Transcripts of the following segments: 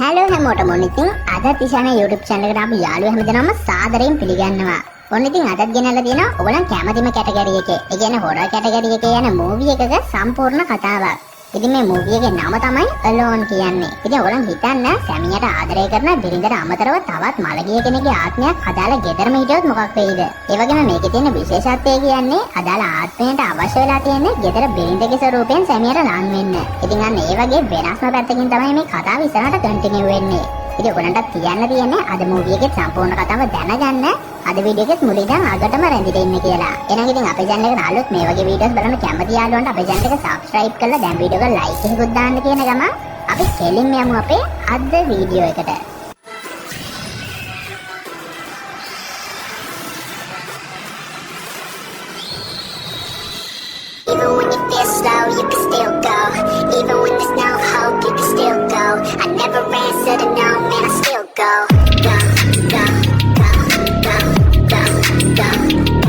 Hello හැමෝටම ඉතින් අද තිෂානේ YouTube channel එකට අපි යාළුවෝ හැමදෙනාම සාදරයෙන් පිළිගන්නවා. ඔන්න ඉතින් අදත් ගෙනල්ලා තියෙනවා ඔයගොල්ලන් කැමතිම කැටගරි එකේ. ඒ කියන්නේ හොරර් කැටගරි එකේ යන මූවි එකක සම්පූර්ණ කතාවක්. ඉතින් මේ මූවි එකේ නම තමයි Alone කියන්නේ. ඉතින් ඔයගොල්ලන් හිතන්න සැමියාට ආදරය කරන බිරිඳට අමතරව තවත් මළගිය කෙනෙකුගේ ආත්මයක් හදාලා ගෙදරම හිටියොත් මොකක් වෙයිද? ඒ වගේම මේකේ තියෙන විශේෂත්වය කියන්නේ අදාළ ආත්මයට අවශ්‍ය වෙලා තියෙන ගෙදර බිරිඳගේ ස්වරූපයෙන් සැමියාට ලං වෙන්න. ඉතින් අන්න ඒ වගේ වෙනස්ම පැත්තකින් තමයි මේ කතාව ඉස්සරහට කන්ටිනියු වෙන්නේ. ඉතින් ඔයගොල්ලන්ට කියන්න තියෙන්නේ අද මූවි එකේ සම්පූර්ණ කතාව දැනගන්න අද වීඩියෝ එකේ මුලින් ඉඳන් අගටම රැඳිලා ඉන්න කියලා. එහෙනම් ඉතින් අපේ channel එකට ආලොත් මේ වගේ වීඩියෝස් බලන්න කැමති යාළුවන්ට අපේ channel එක subscribe කරලා දැන් වීඩියෝ එක like එකකුත් දාන්න කියන ගමන් අපි කෙලින්ම යමු අපේ අද වීඩියෝ එකට. Even when you feel slow, you can still go. Even when there's no hope, you can still go. I never answer to no, man, I still go. Go, go, go, go, go, go.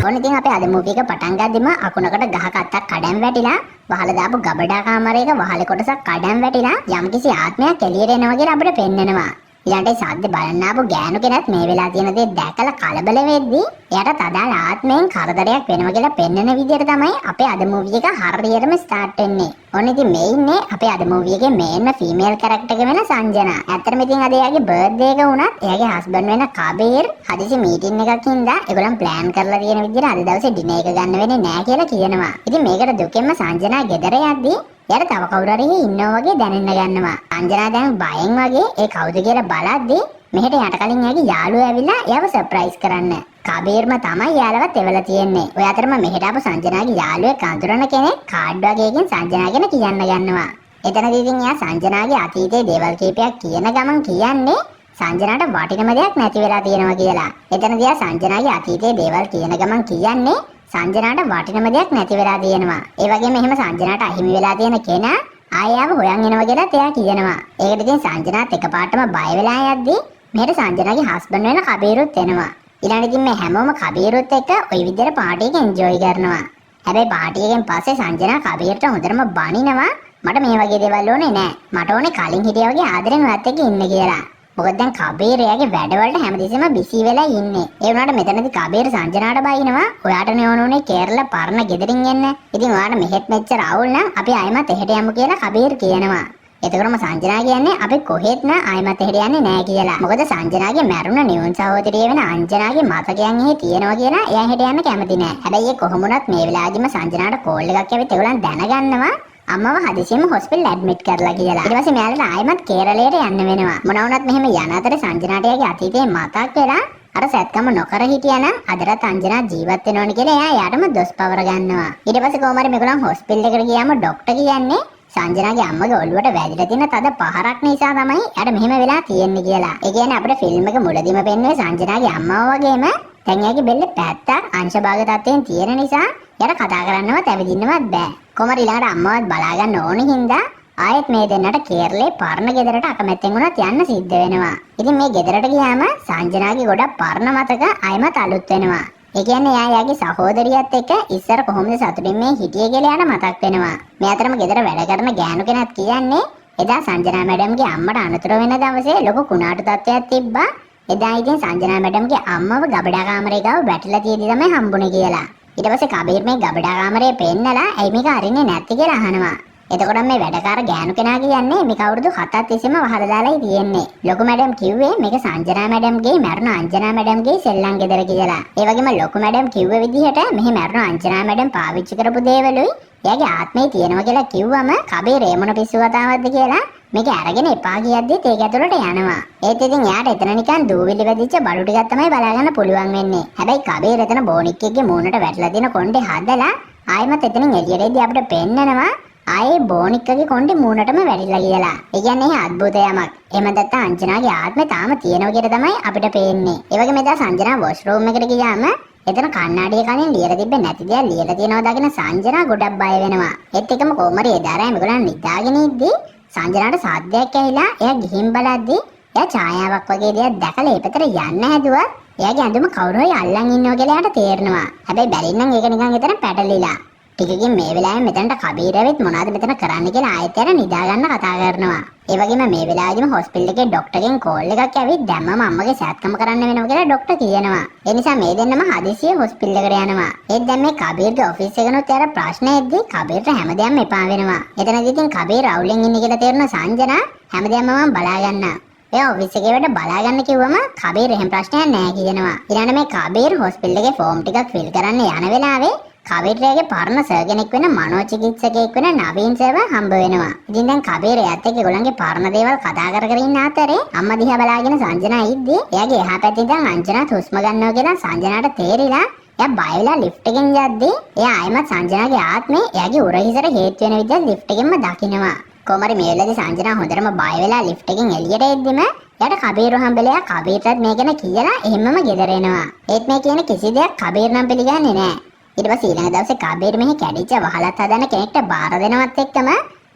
ඔන්න ඉතින් අපි අද movie එක පටන් ගද්දිම අකුණකට ගහක අත්තක් කඩන් වැටිලා වහලා දාපු ගබඩා කාමරයක වහලේ කොටසක් කඩන් වැටිලා යම්කිසි ආත්මයක් එළියට එනවා කියලා අපිට පෙන්නනවා. ඊළඟට සද්ද බලන්න ආපු ගෑනු කෙනත් මේ වෙලා තියෙන දේ දැකලා කලබල වෙද්දී එයාට තදාල ආත්මයෙන් කරදරයක් වෙනවා කියලා පෙන්වන විදිහට තමයි අපේ අද මූවි එක හරියටම ස්ටාර්ට් වෙන්නේ. ඔන්න ඉතින් මේ ඉන්නේ අපේ අද මූවි එකේ මේන්ම ෆීමේල් කැරක්ටර් එක වෙන සංජනා. ඇත්තටම ඉතින් අද එයාගේ බර්ත්ඩේ එක වුණත් එයාගේ හස්බන්ඩ් වෙන කබීර් හදිසි මීටින් එකක් හින්දා ඒගොල්ලන් ප්ලෑන් කරලා තියෙන විදිහට අද දවසේ ඩිනර් එක ගන්න වෙන්නේ නැහැ කියලා කියනවා. ඉතින් මේකට දුකෙන්ම සංජනා ගෙදර යද්දී යාර තව කවුරු හරි ඉන්නවා වගේ දැනෙන්න ගන්නවා. අංජනා දැන් බයෙන් වගේ ඒ කවුද කියලා බලද්දී මෙහෙට යට කලින් එයාගේ යාළුවා ඇවිල්ලා එයාව සර්ප්‍රයිස් කරන්න. කබීර්ම තමයි යාළුවත් එවලා තියෙන්නේ. ඔය අතරම මෙහෙට ආපු සංජනාගේ යාළුවෙක් අඳුරන කෙනෙක් කාඩ් වගේකින් සංජනා ගැන කියන්න ගන්නවා. එතනදී ඉතින් එයා සංජනාගේ අතීතයේ දේවල් කීපයක් කියන ගමන් කියන්නේ සංජනාට වටිනම දෙයක් නැති වෙලා තියෙනවා කියලා. එතනදී එයා සංජනාගේ අතීතයේ දේවල් කියන ගමන් කියන්නේ සංජනාට වටිනම දෙයක් නැති වෙලා තියෙනවා. ඒ වගේම එහෙම සංජනාට අහිමි වෙලා තියෙන කෙනා ආයෙව හොයන් එනවා කියලා එයා කියනවා. ඒකට ඉතින් සංජනාත් එකපාරටම බය වෙලා යද්දී මෙහෙට සංජනාගේ හස්බන්ඩ් වෙන කබීරුත් එනවා. ඊළඟට ඉතින් මේ හැමෝම කබීරුත් එක්ක ওই විදිහට පාටි එක එන්ජොයි කරනවා. හැබැයි පාටි එකෙන් පස්සේ සංජනා කබීරට හොඳටම බනිනවා. මට මේ වගේ දේවල් ඕනේ නෑ. මට ඕනේ කලින් හිටියා වගේ ආදරෙන් ඔයත් එක්ක ඉන්න කියලා. මොකද දැන් කබීර් එයාගේ වැඩවලට හැමදෙස්සෙම බිසි වෙලා ඉන්නේ. ඒ වුණාට මෙතනදී කබීර් සංජනාට බයිනවා. ඔයාට නෙවනුනේ කේරළ පරණ ගෙදරින් එන්න. ඉතින් ඔයාට මෙහෙත් මෙච්චර අවුල් නම් අපි ආයෙමත් එහෙට යමු කියලා කබීර් කියනවා. එතකොටම සංජනා කියන්නේ අපි කොහෙත් නෑ ආයෙමත් එහෙට යන්නේ නෑ කියලා. මොකද සංජනාගේ මැරුණ නියුන් සහෝදරිය වෙන අංජනාගේ මතකයන් එහි තියෙනවා කියලා එයා එහෙට යන්න කැමති නෑ. හැබැයි ඒ කොහොම වුණත් මේ වෙලාවදිම සංජනාට කෝල් එකක් ඇවිත් ඒගොල්ලන් දැනගන්නවා අම්මව හදිසියෙම හොස්පිටල් ඇඩ්මිට් කරලා කියලා. ඊට පස්සේ මෙයාලට ආයෙමත් කේරළයට යන්න වෙනවා. මොනවා වුණත් මෙහෙම යන අතරේ සංජනාට එයාගේ අතීතේ මතක් වෙලා අර සැත්කම නොකර හිටියානම් අදටත් අංජනා ජීවත් වෙනවනේ කියලා එයා යාටම දොස් පවර ගන්නවා. ඊට පස්සේ කොහොම හරි මේගොල්ලන් හොස්පිටල් එකට ගියාම ડોක්ටර් කියන්නේ සංජනාගේ අම්මගේ ඔළුවට වැදිලා තියෙන තද පහරක් නිසා තමයි එයාට මෙහෙම වෙලා තියෙන්නේ කියලා. ඒ කියන්නේ අපිට ෆිල්ම් එක මුලදීම පෙන්වන්නේ සංජනාගේ අම්මව වගේම දැන් එයාගේ බෙල්ල පැත්තක් අංශභාග තත්ත්වයෙන් තියෙන නිසා එයාට කතා කරන්නවත් ඇවිදින්නවත් බෑ. කොහමද ඊළඟට අම්මවත් බලා ගන්න ඕනේ හින්දා ආයෙත් මේ දෙන්නට කේරළේ පරණ ගෙදරට අකමැත්තෙන් වුණත් යන්න සිද්ධ වෙනවා. ඉතින් මේ ගෙදරට ගියාම සංජනාගේ ගොඩක් පරණ මතක ආයෙමත් අලුත් වෙනවා. ඒ කියන්නේ එයාගේ සහෝදරියත් එක්ක ඉස්සර කොහොමද සතුටින් මේ හිටියේ කියලා යාට මතක් වෙනවා. මේ අතරම ගෙදර වැඩ කරන ගෑනු කෙනෙක් කියන්නේ එදා සංජනා මැඩම්ගේ අම්මට අනතුරු වෙන දවසේ ලොකු කුණාටු තත්ත්වයක් තිබ්බා. එදා ඉතින් සංජනා මැඩම්ගේ අම්මව ගබඩා කාමරේ ගාව වැටිලා තියෙදි තමයි හම්බුනේ කියලා. ඊට පස්සේ කබීර් මේ ගබඩා කාමරේ පෙන්නලා ඇයි මේක අරින්නේ නැති කියලා අහනවා. එතකොට මේ වැඩකාර ගෑනු කෙනා කියන්නේ මේක අවුරුදු 7ක් තිස්සේම වහලා දාලායි තියෙන්නේ. ලොකු මැඩම් කිව්වේ මේක සංජනා මැඩම්ගේ මරුණ අංජනා මැඩම්ගේ සෙල්ලම් ගෙදර කියලා. ඒ වගේම ලොකු මැඩම් කිව්ව විදිහට මෙහි මරුණ අංජනා මැඩම් පාවිච්චි කරපු දේවලුයි එයාගේ ආත්මේ තියෙනවා කියලා කිව්වම කබීර් මොන පිස්සු කතාවක්ද කියලා මේක අරගෙන එපා කියද්දිත් ඒක ඇතුළට යනවා. ඒත් ඉතින් යාට එතන නිකන් දූවිලි වැදිච්ච බඩු ටිකක් තමයි බලාගන්න පුළුවන් වෙන්නේ. හැබැයි කබීර් එතන බෝනික්කෙක්ගේ මූණට වැටලා තියෙන කොණ්ඩේ හදලා ආයෙමත් එතනින් එළියට එද්දී අපිට පෙන්නනවා ආයේ බෝනික්කගේ කොණ්ඩේ මූණටම වැටිලා කියලා. ඒ කියන්නේ අద్భుත යමක්. එහෙම නැත්නම් අංජනාගේ ආත්මේ තාම තියෙනවා කියලා තමයි අපිට පේන්නේ. ඒ වගේම එදා සංජනා වොෂ්රූම් එකට ගියාම එතන කණ්ණාඩිය කලින් ලියලා තිබ්බේ නැති දේවල් ලියලා තියෙනවා දකින සංජනා ගොඩක් බය වෙනවා. ඒත් එකම කොමරි එදාරෑ මේගොල්ලන් නිදාගෙන ඉද්දි සංජනාට සාද්දයක් ඇහිලා එයා ගිහින් බලද්දි එයා ඡායාවක් වගේ දෙයක් දැකලා ඒ පැත්තට යන්න හැදුවත් එයාගේ ඇඳුම කවුරු හරි අල්ලන් ඉන්නවා කියලා එයාට තේරෙනවා. හැබැයි බැරින්නම් ඒක නිකන් එතන පැටලිලා. ටිකකින් මේ වෙලාවේ මෙතනට කබීර් ඇවිත් මොනවද මෙතන කරන්න කියලා ආයෙත් යන නිදා ගන්න කතා කරනවා. ඒ වගේම මේ වෙලාවේදීම හොස්පිටල් එකේ ડોක්ටර්ගෙන් කෝල් එකක් ඇවිත් දැම්මම අම්මගේ සෑත්කම කරන්න වෙනවා කියලා ડોක්ටර් කියනවා. ඒ නිසා මේ දෙන්නම හදිසියෙ හොස්පිටල් එකට යනවා. ඒත් දැන් මේ කබීර්ගේ ඔෆිස් එකනොත් යාර ප්‍රශ්නයේදී කබීර්ට හැමදේම එපා වෙනවා. එතනදී ඉතින් කබීර් අවුලෙන් ඉන්නේ කියලා තේරෙන සංජනා හැමදේම මම බලා ගන්නවා. එයා ඔෆිස් එකේ වැඩ බලා ගන්න කිව්වම කබීර් එහෙම ප්‍රශ්නයක් නැහැ කියනවා. ඊළඟට මේ කබීර් හොස්පිටල් එකේ ෆෝම් ටිකක් ෆිල් කරන්න යන වෙලාවේ කබීර්ගේ පරණ සර්ජනෙක් වෙන මනෝචිකිත්සකයෙක් වෙන නවීන් සර්ව හම්බ වෙනවා. ඉතින් දැන් කබීර් එයාත් එක්ක ඒගොල්ලන්ගේ පරණ දේවල් කතා කර කර ඉන්න අතරේ අම්මා දිහා බලාගෙන සංජනා ඉද්දී එයාගේ එහා පැත්තේ ඉඳන් අංජනාත් හුස්ම ගන්නවා කියලා සංජනාට තේරිලා එයා බය වෙලා ලිෆ්ට් එකෙන් යද්දී එයා ආයෙමත් සංජනාගේ ආත්මේ එයාගේ උරහිසට හේතු වෙන විදිහට ලිෆ්ට් එකෙන්ම දකින්නවා. කොහමරි මේ වෙලාවේදී සංජනා හොඳටම බය වෙලා ලිෆ්ට් එකෙන් එළියට එද්දිම එයාට කබීර් හම්බෙලා කබීර්ටත් මේ ගැන කියලා එහෙම්මම ගෙදර එනවා. ඒත් මේ කියන කිසි දෙයක් කබීර් නම් පිළිගන්නේ නැහැ. ඊට පස්සේ ඊළඟ දවසේ කබීර් මෙහි කැඩිච්ච වහලත් හදන කෙනෙක්ට බාර දෙනවත් එක්කම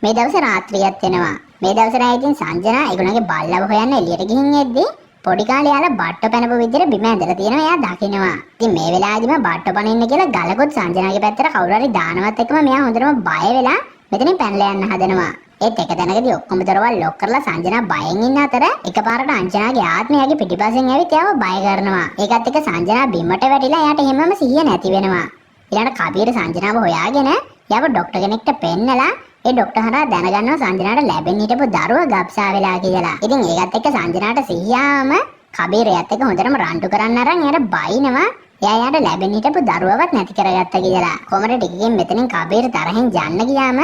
මේ දවසේ රාත්‍රියක් වෙනවා. මේ දවසේ රාත්‍රියේ ඉතින් සංජනා ඒගොල්ලන්ගේ බල්ලව හොයන්න එළියට ගිහින් එද්දී පොඩි කාලේ යාලා බට්ට පැනපු විදිහට බිම ඇඳලා තියෙනවා එයා දකිනවා. ඉතින් මේ වෙලාවේදීම බට්ට පනින්න කියලා ගලකොත් සංජනාගේ පැත්තට කවුරු හරි දානවත් එක්කම මෙයා හොඳටම බය වෙලා මෙතනින් පැනලා යන්න හදනවා. ඒත් එක තැනකදී ඔක්කොම දොරවල් ලොක් කරලා සංජනා බයෙන් ඉන්න අතර එකපාරට අංජනාගේ ආත්මයගේ පිටිපස්සෙන් ඇවිත් එයාව බය කරනවා. ඒකත් එක්ක සංජනා බිමට වැටිලා එයාට එහෙමම සිහිය නැති වෙනවා. ඊළඟට කබීර් සංජනාව හොයාගෙන එයාව ડોක්ටර් කෙනෙක්ට පෙන්නලා ඒ ડોක්ටර් හරහා දැනගන්නවා සංජනාට ලැබෙන්න හිටපු දරුවා ගබ්සා වෙලා කියලා. ඉතින් ඒකත් එක්ක සංජනාට සිහියාම කබීර් එයාත් එක්ක හොඳටම රණ්ඩු කරන්න අරන් එයාට බයිනවා. එයා යාට ලැබෙන්න හිටපු දරුවවත් නැති කරගත්තා කියලා. කොහමද ටිකකින් මෙතනින් කබීර් තරහින් යන්න ගියාම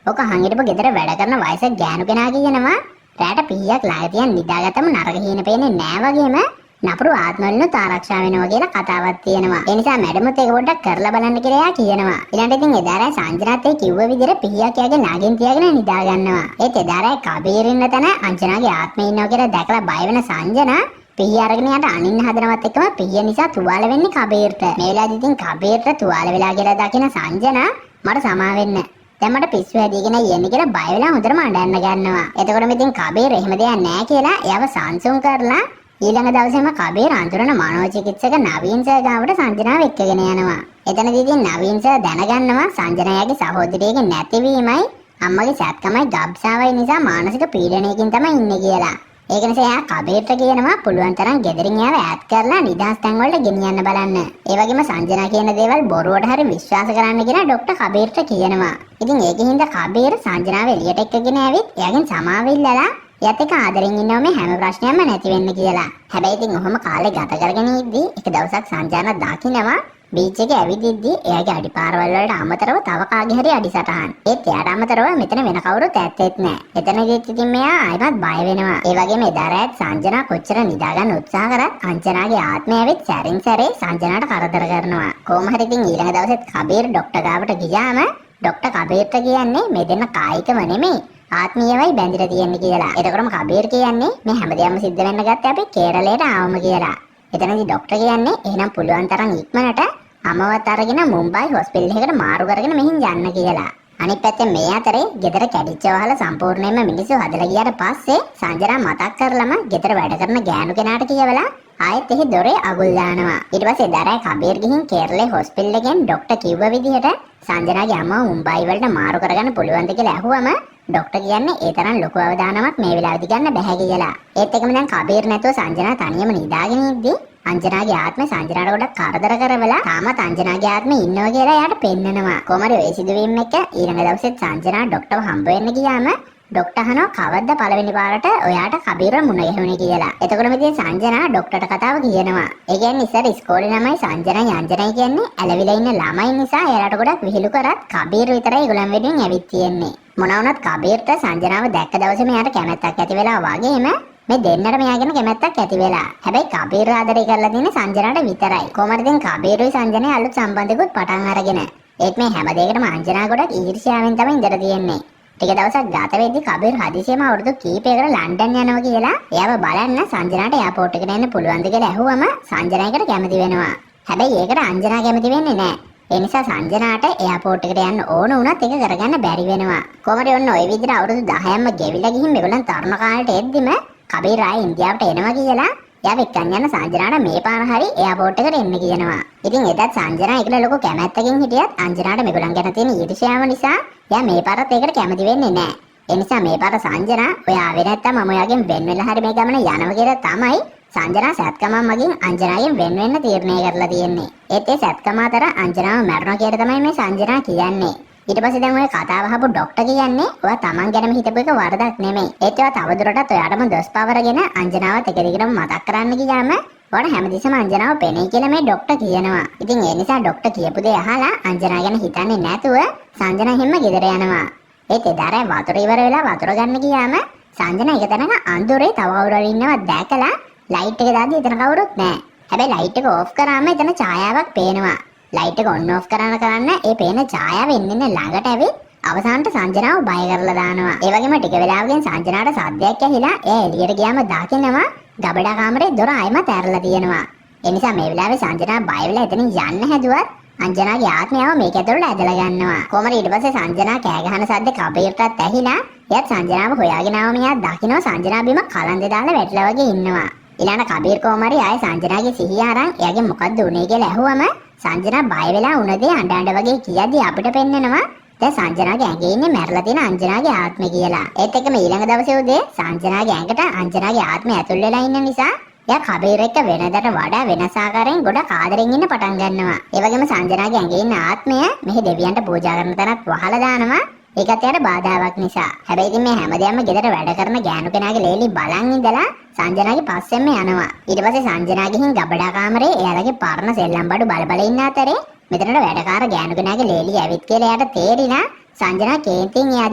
ඔක හංගිටපු ගෙදර වැඩ කරන වයසක ගෑනු කෙනා කියනවා රැට පිහියක් ළඟ තියන් නිදාගත්තම නරක හීන පේන්නේ නෑ වගේම නපුරු ආත්මවලුත් ආරක්ෂා වෙනවා කියලා කතාවක් තියෙනවා. ඒ නිසා මැඩමුත් ඒක පොඩ්ඩක් කරලා බලන්න කියලා එයා කියනවා. ඊළඟට ඉතින් එදාරයි සංජනාත් ඒ කිව්ව විදිහට පිහියක් යාගේ නාගෙන් තියාගෙන නිදා ගන්නවා. ඒත් එදාරයි කබීර් ඉන්න තැන අංජනාගේ ආත්මය ඉන්නවා කියලා දැකලා බය වෙන සංජනා පිහිය අරගෙන යට අනින්න හදනවත් එක්කම පිහිය නිසා තුවාල වෙන්නේ කබීර්ට. මේ වෙලාවේදී ඉතින් කබීර්ට තුවාල වෙලා කියලා දකින සංජනා මට සමා වෙන්න. දැන් මට පිස්සු හැදීගෙන යන්නේ කියලා බය වෙලා හොඳටම අඬන්න ගන්නවා. එතකොටම ඉතින් කබීර් එහෙම දෙයක් නැහැ කියලා එයාව සංසුන් කරලා ඊළඟ දවසේම කබීර් අඳුරන මනෝචිකිත්සක නවීන් සර් ගාවට සංජනාව එක්කගෙන යනවා. එතනදී ඉතින් නවීන් සර් දැනගන්නවා සංජනාගේ සහෝදරියගේ නැතිවීමයි අම්මගේ සැත්කමයි ගබ්සාවයි නිසා මානසික පීඩනයකින් තමයි ඉන්නේ කියලා. ඒක නිසා එයා කබීර්ට කියනවා පුළුවන් තරම් ගෙදරින් එයාව ඈත් කරලා නිදහස් තැන් වලට ගෙනියන්න බලන්න. ඒ වගේම සංජනා කියන දේවල් බොරුවට හරි විශ්වාස කරන්න කියලා ડોක්ටර් කබීර්ට කියනවා. ඉතින් ඒකෙන්ද කබීර් සංජනාව එළියට එක්කගෙන ඇවිත් එයාගෙන් සමාව ඉල්ලලා එයාත් එක්ක ආදරෙන් ඉන්නවා මේ හැම ප්‍රශ්නයක්ම නැති වෙන්න කියලා. හැබැයි ඉතින් ඔහොම කාලේ ගත කරගෙන ඉද්දී එක දවසක් සංජනා දකින්නවා බීච් එකේ ඇවිදිද්දී එයාගේ අඩිපාරවල් වලට අමතරව තව කාගේ හරි අඩිසටහන්. ඒත් එයාට අමතරව මෙතන වෙන කවුරුත් ඇත්තෙත් නැහැ. එතනදී ඉතින් මෙයා ආයෙත් බය වෙනවා. ඒ වගේම එදා රාත් සංජනා කොච්චර නිදා ගන්න උත්සාහ කරත් අංජනාගේ ආත්මය ඇවිත් සැරින් සැරේ සංජනාට කරදර කරනවා. කොහොම හරි ඉතින් ඊළඟ දවසෙත් කබීර් ડોක්ටර් ගාවට ගියාම ડોක්ටර් කබීර්ට කියන්නේ මේ දෙන්න කායිකව නෙමෙයි ආත්මීයවයි බැඳිලා තියෙන්නේ කියලා. එතකොටම කබීර් කියන්නේ මේ හැමදේම සිද්ධ වෙන්න ගත්තේ අපි කේරළයට ආවම කියලා. එතනදී ડોක්ටර් කියන්නේ එහෙනම් පුළුවන් තරම් ඉක්මනට අමවත් අරගෙන මුම්බයි හොස්පිටල් එකකට මාරු කරගෙන මෙහින් යන්න කියලා. අනිත් පැත්තේ මේ අතරේ ගෙදර කැඩිච්ච වහල සම්පූර්ණයෙන්ම මිනිස්සු හදලා ගියාට පස්සේ සංජනා මතක් කරලම ගෙදර වැඩ කරන ගෑනු කෙනාට කියවලා ආයෙත් එහි දොරේ අගුල් දානවා. ඊට පස්සේ දරයි කබීර් ගිහින් කේරළේ හොස්පිටල් එකෙන් ડોක්ටර් කිව්ව විදිහට සංජනාගේ අම්මව මුම්බයි වලට මාරු කරගන්න පුළුවන්ද කියලා ඇහුවම ડોක්ටර් කියන්නේ ඒ තරම් ලොකු අවදානමක් මේ වෙලාවේදී ගන්න බැහැ කියලා. ඒත් එකම දැන් කබීර් නැතුව සංජනා තනියම නිදාගෙන ඉද්දී අංජනාගේ ආත්මය සංජනාට ගොඩක් කරදර කරවලා තාමත් අංජනාගේ ආත්මය ඉන්නවා කියලා එයාට පෙන්නනවා. කොහමද ඒ සිදුවීම එක ඊළඟ දවසෙත් සංජනා ડોක්ටර්ව හම්බ වෙන්න ගියාම ડોක්ටර් අහනවා කවද්ද පළවෙනි පාරට ඔයාට කබීරව මුණ ගැහුනේ කියලා. එතකොටම ඉතින් සංජනා ડોක්ටර්ට කතාව කියනවා. ඒ කියන්නේ ඉස්සර ඉස්කෝලේ ළමයි සංජනයි අංජනයි කියන්නේ ඇලවිලා ඉන්න ළමයි නිසා එයාට ගොඩක් විහිළු කරත් කබීර් විතරයි ඒගොල්ලන් වෙනුවෙන් ඇවිත් තියෙන්නේ. මොනවා වුණත් කබීර්ට සංජනාව දැක්ක දවසේම එයාට කැමැත්තක් ඇති වෙලා වගේම මේ දෙන්නට මෙයා ගැන කැමැත්තක් ඇති වෙලා. හැබැයි කබීර් ආදරය කරලා තියෙන්නේ සංජනාට විතරයි. කොහමද දැන් කබීරුයි සංජනයි අලුත් සම්බන්ධයකුත් පටන් අරගෙන. ඒත් මේ හැම දෙයකටම අංජනා ගොඩක් ඊර්ෂ්‍යාවෙන් තමයි ඉඳලා තියෙන්නේ. ටික දවසක් ගත වෙද්දී කබීර් හදිසියෙම අවුරුදු කීපයකට ලන්ඩන් යනවා කියලා එයාව බලන්න සංජනාට එයාපෝට් එකට එන්න පුළුවන්ද කියලා ඇහුවම සංජනායකට කැමති වෙනවා. හැබැයි ඒකට අංජනා කැමති වෙන්නේ නැහැ. ඒ නිසා සංජනාට එයාපෝට් එකට යන්න ඕන වුණත් ඒක කරගන්න බැරි වෙනවා. කොහමද ඔන්න ওই විදිහට අවුරුදු 10ක්ම ගෙවිලා ගිහින් මේගොල්ලන් තරුණ කාලේට එද්දිම කබීර් ආයේ ඉන්දියාවට එනවා කියලා එයා වික්කන් යන සංජනාට මේ පාර හරි එයාපෝට් එකට එන්න කියනවා. ඉතින් එදත් සංජනා ඒකට ලොකු කැමැත්තකින් හිටියත් අංජනාට මේගොල්ලන් ගැන තියෙන ඊර්ෂ්‍යාව නිසා එයා මේ පාරත් ඒකට කැමති වෙන්නේ නැහැ. ඒ නිසා මේ පාර සංජනා ඔය ආවේ නැත්තම් මම ඔයාගෙන් වෙන් වෙලා හරි මේ ගමන යනවා කියලා තමයි සංජනා සත්කම මගින් අංජනාගෙන් වෙන් වෙන්න තීරණය කරලා තියෙන්නේ. ඒත් ඒ සත්කම අතර අංජනාව මරනවා කියලා තමයි මේ සංජනා කියන්නේ. ඊට පස්සේ දැන් ඔය කතාව අහපු ડોක්ටර් කියන්නේ ඔයා Taman ගැනම හිතපු එක වරදක් නෙමෙයි. ඒත් ඔයා තවදුරටත් ඔයාටම දොස් පවරගෙන අංජනාවත් එක දිගටම මතක් කරන්න ගියාම ඔයාට හැමදෙස්සම අංජනාව පෙනේ කියලා මේ ડોක්ටර් කියනවා. ඉතින් ඒ නිසා ડોක්ටර් කියපු දේ අහලා අංජනා ගැන හිතන්නේ නැතුව සංජනා හැම ගෙදර යනවා. ඒත් එදාර වතුර ඉවර වෙලා වතුර ගන්න ගියාම සංජනා එක තැනක අඳුරේ තව කවුරු හරි ඉන්නවා දැකලා ලයිට් එක දාද්දි එතන කවුරුත් නැහැ. හැබැයි ලයිට් එක ඕෆ් කරාම එතන ඡායාවක් පේනවා. ලයිට් එක ඔන් ඕෆ් කරන්න ඒ පේන ඡායාව එන්නේ ළඟට ඇවිත් අවසානට සංජනාව බය කරලා දානවා. ඒ වගේම ටික වෙලාවකින් සංජනාට සද්දයක් ඇහිලා එයා එළියට ගියාම දකිනවා ගබඩා කාමරේ දොර ආයෙමත් ඇරලා තියෙනවා. ඒ නිසා මේ වෙලාවේ සංජනා බය වෙලා එතනින් යන්න හැදුවත් අංජනාගේ ආත්මයව මේක ඇතුළට ඇදලා ගන්නවා. කොහමද ඊට පස්සේ සංජනා කෑ ගහන සද්ද කබීරටත් ඇහිලා එයාත් සංජනාව හොයාගෙන ආවම එයා දකිනවා සංජනා බිම කලන්දේ දාලා වැටිලා වගේ ඉන්නවා. ඊළඟ කබීර් කොහමරි ආයේ සංජනාගේ සිහිය අරන් එයාගේ මොකද්ද උනේ කියලා ඇහුවම සංජනා බය වෙලා උනදී අඬ වගේ කියද්දි අපිට පෙන්නනවා දැන් සංජනාගේ ඇඟේ ඉන්නේ මැරලා තියෙන අංජනාගේ ආත්මය කියලා. ඒත් එක්කම ඊළඟ දවසේ උදේ සංජනාගේ ඇඟට අංජනාගේ ආත්මය ඇතුල් වෙලා ඉන්න නිසා එයා කබීර් එක්ක වෙනදට වඩා වෙනස් ආකාරයෙන් ගොඩක් ආදරෙන් ඉන්න පටන් ගන්නවා. ඒ වගේම සංජනාගේ ඇඟේ ඉන්න ආත්මය මෙහි දෙවියන්ට පූජා කරන තැනත් වහලා දානවා. ඒකත් එයාට බාධාවක් නිසා. හැබැයි ඉතින් මේ හැමදේම ගෙදර වැඩ කරන ගෑනු කෙනාගේ ලේලි බලන් ඉඳලා සංජනාගේ පස්සෙන්ම යනවා. ඊට පස්සේ සංජනා ගිහින් ගබඩා කාමරේ එයාලගේ පරණ සෙල්ලම් බඩු බල ඉන්න අතරේ මෙතනට වැඩකාර ගෑනු කෙනාගේ ලේලි ඇවිත් කියලා එයාට තේරිලා සංජනා කේන්තියෙන් එයා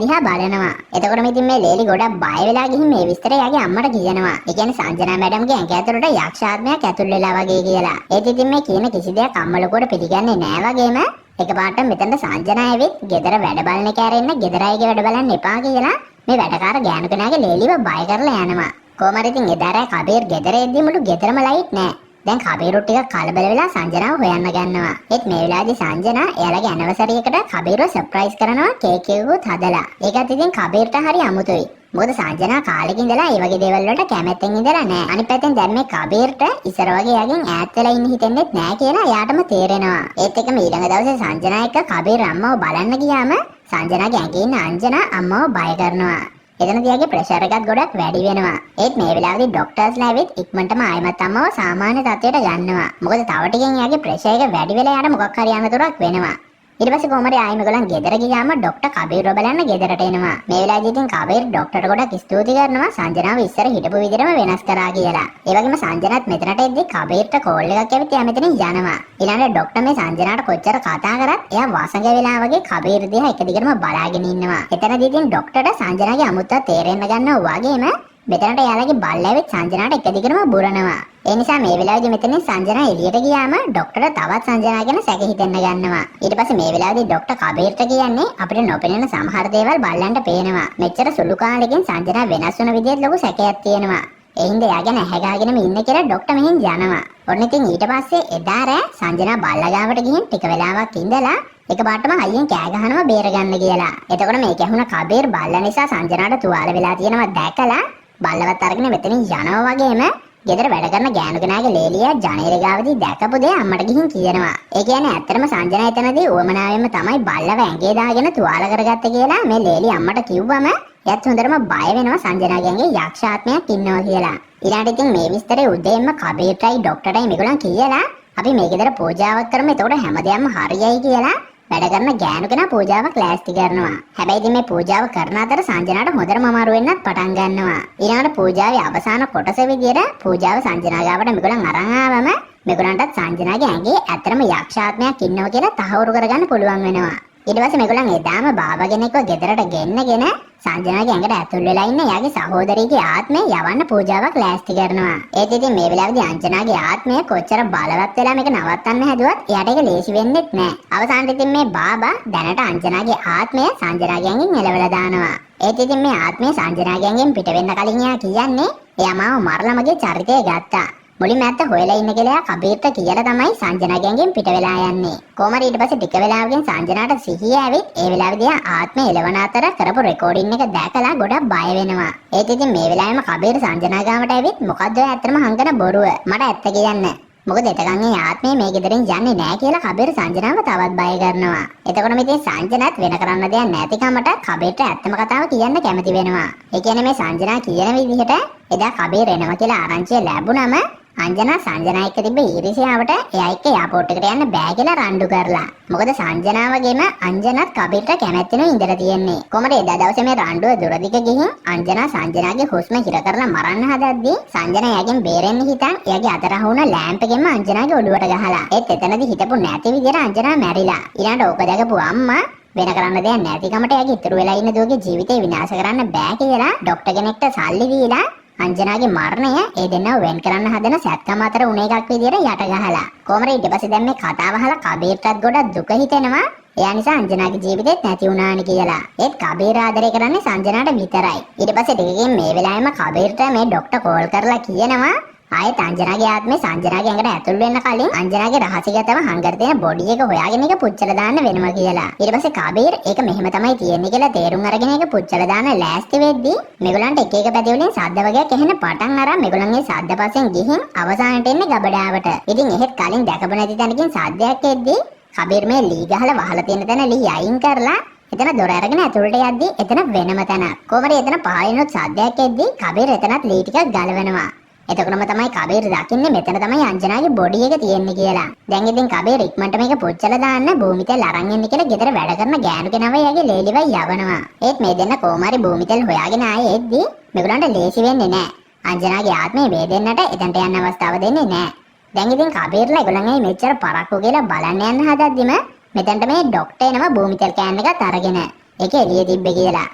දිහා බලනවා. එතකොටම ඉතින් මේ ලේලි ගොඩක් බය වෙලා ගිහින් මේ විස්තරය එයාගේ අම්මට කියනවා. ඒ කියන්නේ සංජනා මැඩම්ගේ ඇඟ ඇතුළට යක්ෂාත්මයක් ඇතුල් වෙලා වගේ කියලා. ඒත් ඉතින් මේ කියන කිසි දෙයක් අම්ම ලොකුවට පිළිගන්නේ නෑ වගේම එකපාරට මෙතනට සංජනා ඇවිත් ගෙදර වැඩ බලන එක ඇරෙන්න ගෙදර අයගේ වැඩ බලන්න එපා කියලා මේ වැඩකාර ගෑනු කෙනාගේ ලේලිව බය කරලා යනවා. කොහමද ඉතින් එදාරයි කබීර් ගෙදර එද්දි මුළු ගෙදරම ලයිට් නෑ. දැන් කබීරුත් ටිකක් කලබල වෙලා සංජනාව හොයන්න ගන්නවා. ඒත් මේ වෙලාවේදී සංජනා එයාලගේ ඇනිවර්සරි එකට කබීරව සර්ප්‍රයිස් කරනවා කේක් එකකුත් හදලා. ඒකත් ඉතින් කබීර්ට හරි අමුතුයි. මොකද සංජනා කාලෙක ඉඳලා ඒ වගේ දේවල් වලට කැමැත්තෙන් ඉඳලා නැහැ. අනිත් පැත්තෙන් දැන් මේ කබීර්ට ඉස්සර වගේ එයාගෙන් ඈත් වෙලා ඉන්න හිතෙන්නෙත් නැහැ කියලා එයාටම තේරෙනවා. ඒත් එක්කම ඊළඟ දවසේ සංජනා එක්ක කබීර් අම්මව බලන්න ගියාම සංජනාගේ ඇඟේ ඉන්න අංජනා අම්මව බය කරනවා. එතනදී යාගේ ප්‍රෙෂර් එකත් ගොඩක් වැඩි වෙනවා. ඒත් මේ වෙලාවේදී ડોක්ටර්ස්ලා ඇවිත් ඉක්මනටම ආයෙමත් අම්මව සාමාන්‍ය තත්ත්වයට ගන්නවා. මොකද තව ටිකෙන් යාගේ ප්‍රෙෂර් එක වැඩි වෙලා යාට මොකක් හරි අනතුරක් වෙනවා. ඊට පස්සේ කොහමද ආයෙ මේගොල්ලන් ගෙදර ගියාම ડોක්ටර් කබීර්ව බලන්න ගෙදරට එනවා. මේ වෙලාවේදී ඉතින් කබීර් ડોක්ටර්ට ගොඩක් ස්තුති කරනවා සංජනාව ඉස්සර හිටපු විදිහටම වෙනස් කරා කියලා. ඒ වගේම සංජනාත් මෙතනට එද්දි කබීර්ට කෝල් එකක් ඇවිත් එයා මෙතනින් යනවා. ඊළඟට ડોක්ටර් මේ සංජනාට කොච්චර කතා කරත් එයා වසඟ වෙලා වගේ කබීර් දිහා එක දිගටම බලාගෙන ඉන්නවා. එතනදී ඉතින් ડોක්ටර්ට සංජනාගේ අමුත්ත තේරෙන්න ගන්නවා වගේම මෙතනට එයාලගේ බල්ල ඇවිත් සංජනාට එක දිගටම බුරනවා. ඒ නිසා මේ වෙලාවේදී මෙතනින් සංජනා එළියට ගියාම ડોක්ටර්ට තවත් සංජනා ගැන සැක හිතෙන්න ගන්නවා. ඊට පස්සේ මේ වෙලාවේදී ડોක්ටර් කබීර්ට කියන්නේ අපිට නොපෙනෙන සමහර දේවල් බල්ලන්ට පේනවා. මෙච්චර සුළු කාලෙකින් සංජනා වෙනස් වෙන විදිහට ලොකු සැකයක් තියෙනවා. ඒ හින්දා එයා ගැන ඇහැගාගෙනම ඉන්න කියලා ડોක්ටර් මෙහෙන් යනවා. ඔන්න ඉතින් ඊට පස්සේ එදා රෑ සංජනා බල්ලා ගාවට ගිහින් ටික වෙලාවක් ඉඳලා එකපාරටම අයියෙන් කෑ ගහනවා බේරගන්න කියලා. එතකොට මේක ඇහුණ කබීර් බල්ලා නිසා සංජනාට තුවාල වෙලා තියෙනවා දැකලා බල්ලවත් අරගෙන මෙතනින් යනවා වගේම ගෙදර වැඩ කරන ගෑනු කෙනාගේ ලේලියා ජනේලේ ගාවදී දැකපු දේ අම්මට ගිහින් කියනවා. ඒ කියන්නේ ඇත්තටම සංජනා එතනදී උවමනාවෙන්ම තමයි බල්ලව ඇඟේ දාගෙන තුවාල කරගත්තේ කියලා මේ ලේලි අම්මට කිව්වම එයාත් හොඳටම බය වෙනවා සංජනාගේ ඇඟේ යක්ෂාත්මයක් ඉන්නවා කියලා. ඊළඟට ඉතින් මේ විස්තරේ උදේම කබීර්ටයි ડોක්ටර්ටයි මේගොල්ලන් කියලා අපි මේ ගෙදර පූජාවක් කරමු එතකොට හැමදේම හරියයි කියලා වැඩ කරන ගෑනු කෙනා පූජාවක් ලෑස්ති කරනවා. හැබැයි ඉතින් මේ පූජාව කරන අතර සංජනාට හොඳටම අමාරු වෙන්නත් පටන් ගන්නවා. ඊළඟට පූජාවේ අවසාන කොටස විදියට පූජාව සංජනා ගාවට මේගොල්ලන් අරන් ආවම මේගොල්ලන්ටත් සංජනාගේ ඇඟේ ඇත්තටම යක්ෂාත්මයක් ඉන්නවා කියලා තහවුරු කරගන්න පුළුවන් වෙනවා. ඊට පස්සේ මේගොල්ලන් එදාම බාබා කෙනෙක්ව ගෙදරට ගෙන්නගෙන සංජනාගේ ඇඟට ඇතුල් වෙලා ඉන්න එයාගේ සහෝදරියගේ ආත්මය යවන්න පූජාවක් ලෑස්ති කරනවා. ඒත් ඉතින් මේ වෙලාවේදී අංජනාගේ ආත්මය කොච්චර බලවත් වෙලා මේක නවත්තන්න හැදුවත් එයාට ඒක ලේසි වෙන්නේත් නැහැ. අවසානට ඉතින් මේ බාබා දැනට අංජනාගේ ආත්මය සංජනාගේ ඇඟෙන් එලවලා දානවා. ඒත් ඉතින් මේ ආත්මය සංජනාගේ ඇඟෙන් පිට වෙන්න කලින් එයා කියන්නේ එයා මාව මරලා මගේ චරිතය ගත්තා. මුලින්ම ඇත්ත හොයලා ඉන්න කියලා කබීර්ට කියලා තමයි සංජනාගෙන් පිට වෙලා යන්නේ. කොහමද ඊට පස්සේ ටික වෙලාවකින් සංජනාට සිහිය ඇවිත් ඒ වෙලාවේදී ආත්මය එළවන අතර කරපු රෙකෝඩින් එක දැකලා ගොඩක් බය වෙනවා. ඒත් ඉතින් මේ වෙලාවෙම කබීර් සංජනා ගාවට ඇවිත් මොකද්ද ඔය ඇත්තම හංගන බොරුව? මට ඇත්ත කියන්න. මොකද එතකන් ඒ ආත්මය මේ ගෙදරින් යන්නේ නැහැ කියලා කබීර් සංජනාව තවත් බය කරනවා. එතකොට මේ සංජනාත් වෙන කරන්න දෙයක් නැතිකමට කබීර්ට ඇත්තම කතාව කියන්න කැමති වෙනවා. ඒ කියන්නේ මේ සංජනා කියන විදිහට එදා කබීර් එනවා කියලා ආරංචිය ලැබුණම අංජනා සංජනා එක්ක තිබ්බ ඊර්ෂ්‍යාවට එයා එක්ක එයාපෝට් එකට යන්න බෑ කියලා රණ්ඩු කරලා. මොකද සංජනාවගේම අංජනාත් කබීර්ට කැමැත්තෙනු ඉඳලා තියෙන්නේ. කොහමද එදා දවසේ මේ රණ්ඩුව දුරදිග ගිහින් අංජනා සංජනාගේ හුස්ම හිර කරලා මරන්න හදද්දී සංජනා එයාගෙන් බේරෙන්න හිතන් එයාගේ අත රහුණ ලෑම්ප් එකෙන්ම අංජනාගේ ඔළුවට ගහලා. ඒත් එතනදී හිටපු නැති විදිහට අංජනා මැරිලා. ඊළඟට ඕක දැකපු අම්මා වෙන කරන්න දෙයක් නැතිකමට එයාගේ ඉතුරු වෙලා ඉන්න දුවගේ ජීවිතේ විනාශ කරන්න බෑ කියලා ડોක්ටර් කෙනෙක්ට සල්ලි දීලා අංජනාගේ මරණය ඒ දෙන්නව වෙන් කරන්න හදන සැත්කම අතර උණ එකක් විදියට යට ගහලා. කොහමද ඊට පස්සේ දැන් මේ කතාව අහලා කබීර්ටත් ගොඩක් දුක හිතෙනවා. එයා නිසා අංජනාගේ ජීවිතේත් නැති වුණානි කියලා. ඒත් කබීර් ආදරය කරන්නේ සංජනාට විතරයි. ඊට පස්සේ ටිකකින් මේ වෙලාවෙම කබීර්ට මේ ડોක්ටර් කෝල් කරලා කියනවා ආයෙත් අංජනාගේ ආත්මේ සංජනාගේ ඇඟට ඇතුල් වෙන්න කලින් අංජනාගේ රහසිගතව හංගර තියෙන බොඩි එක හොයාගෙන ඒක පුච්චලා දාන්න වෙනවා කියලා. ඊට පස්සේ කබීර් ඒක මෙහෙම තමයි තියෙන්නේ කියලා තේරුම් අරගෙන ඒක පුච්චලා දාන්න ලෑස්ති වෙද්දී මේගොල්ලන්ට එක එක පැති වලින් සද්ද වගේක් ඇහෙන පටන් අරන් මේගොල්ලන්ගේ සද්ද පස්සෙන් ගිහින් අවසානට එන්නේ ගබඩාවට. ඉතින් එහෙත් කලින් දැකපු නැති තැනකින් සද්දයක් එද්දී කබීර් මේ ලී ගහලා වහලා තියෙන තැන ලී අයින් කරලා එතන දොර අරගෙන ඇතුළට යද්දී එතන වෙනම තැනක්. කොහමද එතන පහළිනුත් සද්දයක් එද්දී කබීර් එතනත් ලී ටිකක් ගලවනවා. එතකොටම තමයි කබීර් දකින්නේ මෙතන තමයි අංජනාගේ බොඩි එක තියෙන්නේ කියලා. දැන් ඉතින් කබීර් ඉක්මනට මේක පුච්චලා දාන්න භූමිතෙල් අරන් එන්න කියලා ගෙදර වැඩ කරන ගෑනු කෙනාව එයාගේ ලේලිවයි යවනවා. ඒත් මේ දෙන්න කොහොමාරි භූමිතෙල් හොයාගෙන ආයේ එද්දී මේගොල්ලන්ට ලේසි වෙන්නේ නැහැ. අංජනාගේ ආත්මේ වේදෙන්නට එතනට යන්න අවස්ථාව දෙන්නේ නැහැ. දැන් ඉතින් කබීර්ලා ඒගොල්ලන්ගේ මෙච්චර පරක්කු කියලා බලන්න යන්න හදද්දිම මෙතනට මේ ડોක්ටර් එනවා භූමිතෙල් කෑන් එකත් අරගෙන. ඒක එළියේ තිබ්බේ කියලා.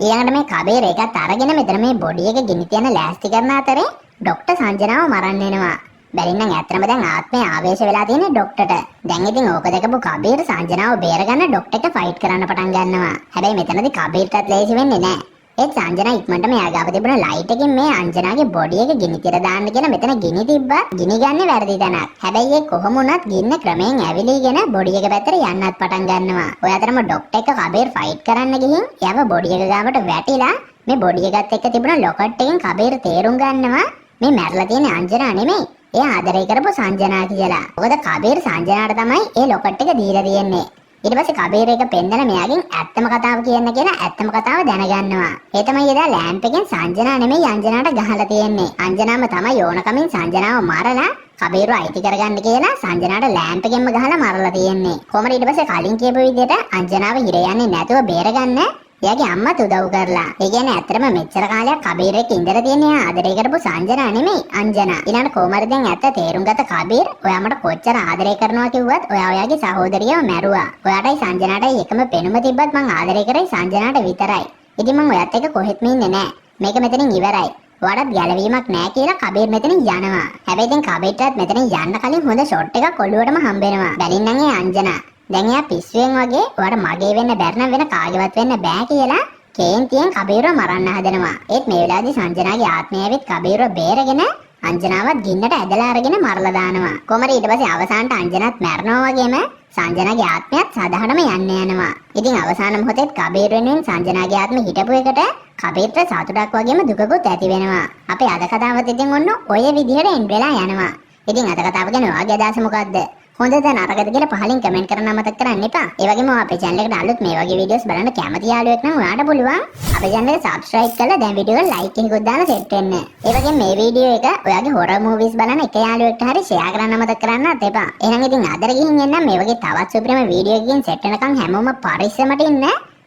ඊළඟට මේ කබීර් එකත් අරගෙන මෙතන මේ බොඩි එක ගිනි තියන ලෑස්ති කරන අතරේ ડોක්ටර් සංජනාව මරන්න එනවා. බැරිනම් ඇත්තම දැන් ආත්මය ආවේශ වෙලා තියෙන්නේ ડોක්ටර්ට. දැන් ඉතින් ඕක දැකපු කබීර් සංජනාව බේරගන්න ડોක්ටර්ට ෆයිට් කරන්න පටන් ගන්නවා. හැබැයි මෙතනදී කබීර්ටත් ලේසි වෙන්නේ නැහැ. ඒත් සංජනා ඉක්මනට මෙයා ගාව තිබුණ ලයිට් එකකින් මේ අංජනාගේ බොඩි එක ගිනි තිර දාන්න කියලා මෙතන ගිනි තිබ්බා. ගිනි ගන්න වැරදි තැනක්. හැබැයි ඒ කොහොම වුණත් ගින්න ක්‍රමයෙන් ඇවිලීගෙන බොඩි එක පැත්තට යන්නත් පටන් ගන්නවා. ඔය අතරම ડોක්ටර් එක කබීර් ෆයිට් කරන්න ගිහින් එයාව බොඩි එක ගාවට වැටිලා මේ බොඩි එකත් එක්ක තිබුණ ලොකට් එකෙන් කබීර් තේරුම් ගන්නවා මේ මැරලා තියෙන අංජනා නෙමෙයි. එයා ආදරය කරපු සංජනා කියලා. මොකද කබීර් සංජනාට තමයි ඒ ලොකට් එක දීලා තියෙන්නේ. ඊට පස්සේ කබීර් එක පෙන්නලා මෙයාගෙන් ඇත්තම කතාව කියන්න කියලා ඇත්තම කතාව දැනගන්නවා. ඒ තමයි එදා ලෑම්ප් එකෙන් සංජනා නෙමෙයි අංජනාට ගහලා තියෙන්නේ. අංජනාම තමයි ඕනකමින් සංජනාව මරලා කබීරව අයිති කරගන්න කියලා සංජනාට ලෑම්ප් එකෙන්ම ගහලා මරලා තියෙන්නේ. කොහමද ඊට පස්සේ කලින් කියපු විදිහට අංජනාව හිර යන්නේ නැතුව බේරගන්න එයාගේ අම්මත් උදව් කරලා. ඒ කියන්නේ ඇත්තටම මෙච්චර කාලයක් කබීර් එක්ක ඉඳලා තියෙන්නේ ආදරය කරපු සංජනා නෙමෙයි අංජනා. ඊළඟ කොහමද දැන් ඇත්ත තේරුම් ගත්ත කබීර් ඔයා මට කොච්චර ආදරය කරනවා කිව්වත් ඔයා ඔයාගේ සහෝදරියව මැරුවා. ඔයාටයි සංජනාටයි එකම පෙනුම තිබ්බත් මං ආදරය කරයි සංජනාට විතරයි. ඉතින් මං ඔයත් එක්ක කොහෙත්ම ඉන්නේ නැහැ. මේක මෙතනින් ඉවරයි. ඔයාට ගැලවීමක් නැහැ කියලා කබීර් මෙතනින් යනවා. හැබැයි දැන් කබීර්ටත් මෙතනින් යන්න කලින් හොඳ ෂොට් එකක් ඔළුවටම හම්බෙනවා. බැලින්නම් ඒ අංජනා දැන් එයා පිස්සුවෙන් වගේ ඔයාට මගේ වෙන්න බැරි නම් වෙන කාගේවත් වෙන්න බෑ කියලා කේන්තියෙන් කබීරව මරන්න හදනවා. ඒත් මේ වෙලාවේදී සංජනාගේ ආත්මය ඇවිත් කබීරව බේරගෙන අංජනාවත් ගින්නට ඇදලා අරගෙන මරලා දානවා. කොහමද ඊට පස්සේ අවසානට අංජනාත් මැරනවා වගේම සංජනාගේ ආත්මයත් සාධාරණම යන්න යනවා. ඉතින් අවසාන මොහොතේත් කබීර් වෙනුවෙන් සංජනාගේ ආත්මෙ හිටපු එකට කබීර්ට සතුටක් වගේම දුකකුත් ඇති වෙනවා. අපේ අද කතාවත් ඉතින් ඔන්න ඔය විදිහට එන්ඩ් වෙලා යනවා. ඉතින් අද කතාව ගැන ඔයාගේ අදහස මොකක්ද? හොඳද නරකද කියලා පහලින් කමෙන්ට් කරන්න අමතක කරන්න එපා. ඒ වගේම අපේ channel එකට අලුත් මේ වගේ වීඩියෝස් බලන්න කැමති යාළුවෙක් නම් ඔයාට පුළුවන් අපේ channel එක subscribe කරලා දැන් වීඩියෝ එක like එකකුත් දාලා set වෙන්න. ඒ වගේම මේ වීඩියෝ එක ඔයාගේ horror movies බලන එක යාළුවෙක්ට හරි share කරන්න අමතක කරන්නත් එපා. එහෙනම් ඉතින් අදට ගිහින් එන්න මේ වගේ තවත් සුපිරිම වීඩියෝ එකකින් set වෙනකන් හැමෝම පරිස්සමට ඉන්න.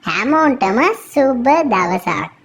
හැමෝටම සුබ දවසක්.